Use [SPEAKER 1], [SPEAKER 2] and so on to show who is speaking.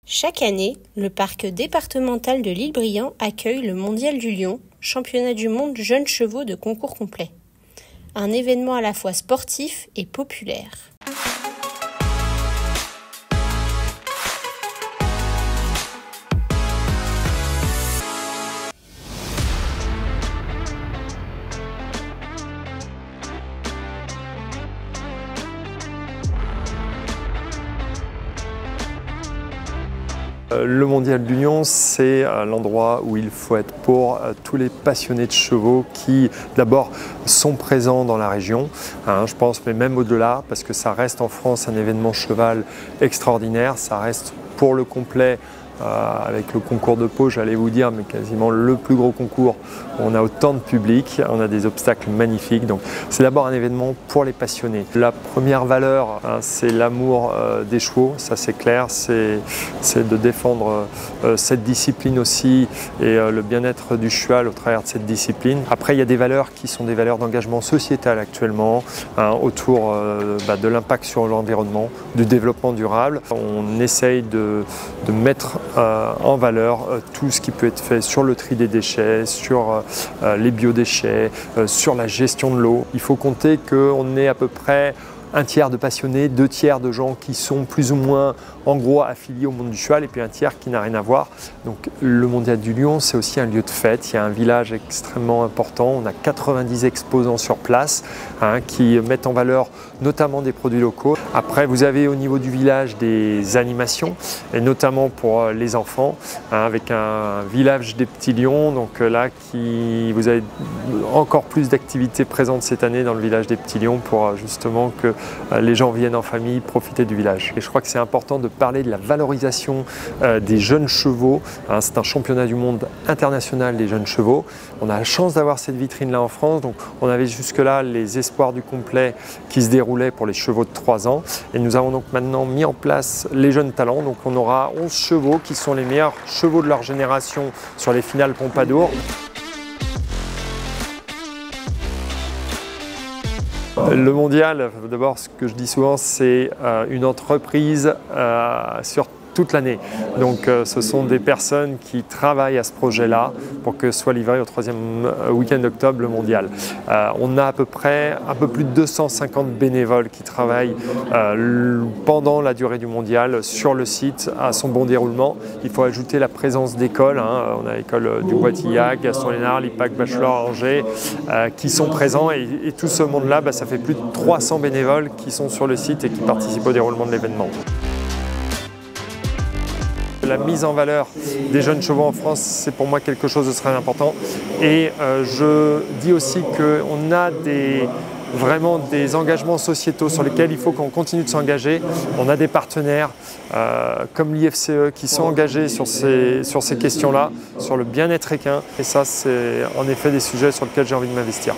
[SPEAKER 1] Chaque année, le parc départemental de l'Île-Briand accueille le Mondial du Lion, championnat du monde jeunes chevaux de concours complet. Un événement à la fois sportif et populaire.
[SPEAKER 2] Le Mondial du Lion, c'est l'endroit où il faut être pour tous les passionnés de chevaux qui, d'abord, sont présents dans la région, je pense, mais même au-delà, parce que ça reste en France un événement cheval extraordinaire, ça reste pour le complet, avec le concours de Pau, j'allais vous dire, mais quasiment le plus gros concours. On a autant de public, on a des obstacles magnifiques. Donc c'est d'abord un événement pour les passionnés. La première valeur, c'est l'amour des chevaux, ça c'est clair, c'est de défendre cette discipline aussi et le bien-être du cheval au travers de cette discipline. Après, il y a des valeurs qui sont des valeurs d'engagement sociétal actuellement, autour de l'impact sur l'environnement, du développement durable. On essaye de mettre en valeur tout ce qui peut être fait sur le tri des déchets, sur les biodéchets, sur la gestion de l'eau. Il faut compter qu'on est à peu près un tiers de passionnés, 2 tiers de gens qui sont plus ou moins en gros affiliés au monde du cheval et puis un tiers qui n'a rien à voir. Donc le Mondial du Lion, c'est aussi un lieu de fête, il y a un village extrêmement important, on a 90 exposants sur place qui mettent en valeur notamment des produits locaux. Après vous avez au niveau du village des animations et notamment pour les enfants avec un village des petits lions, donc là vous avez encore plus d'activités présentes cette année dans le village des petits lions pour justement que les gens viennent en famille profiter du village. Et je crois que c'est important de parler de la valorisation des jeunes chevaux. C'est un championnat du monde international des jeunes chevaux. On a la chance d'avoir cette vitrine-là en France. Donc on avait jusque-là les espoirs du complet qui se déroulaient pour les chevaux de 3 ans. Et nous avons donc maintenant mis en place les jeunes talents. Donc on aura 11 chevaux qui sont les meilleurs chevaux de leur génération sur les finales Pompadour. Le mondial, d'abord, ce que je dis souvent, c'est une entreprise sur toute l'année. Donc ce sont des personnes qui travaillent à ce projet-là pour que soit livré au 3e week-end d'octobre le mondial. On a à peu près un peu plus de 250 bénévoles qui travaillent pendant la durée du mondial sur le site à son bon déroulement. Il faut ajouter la présence d'écoles. On a l'école du Boitillac, Gaston-Lénard, l'IPAC Bachelor Angers qui sont présents et tout ce monde-là, ça fait plus de 300 bénévoles qui sont sur le site et qui participent au déroulement de l'événement. La mise en valeur des jeunes chevaux en France, c'est pour moi quelque chose de très important. Et je dis aussi qu'on a vraiment des engagements sociétaux sur lesquels il faut qu'on continue de s'engager. On a des partenaires comme l'IFCE qui sont engagés sur ces questions-là, sur le bien-être équin. Et ça, c'est en effet des sujets sur lesquels j'ai envie de m'investir.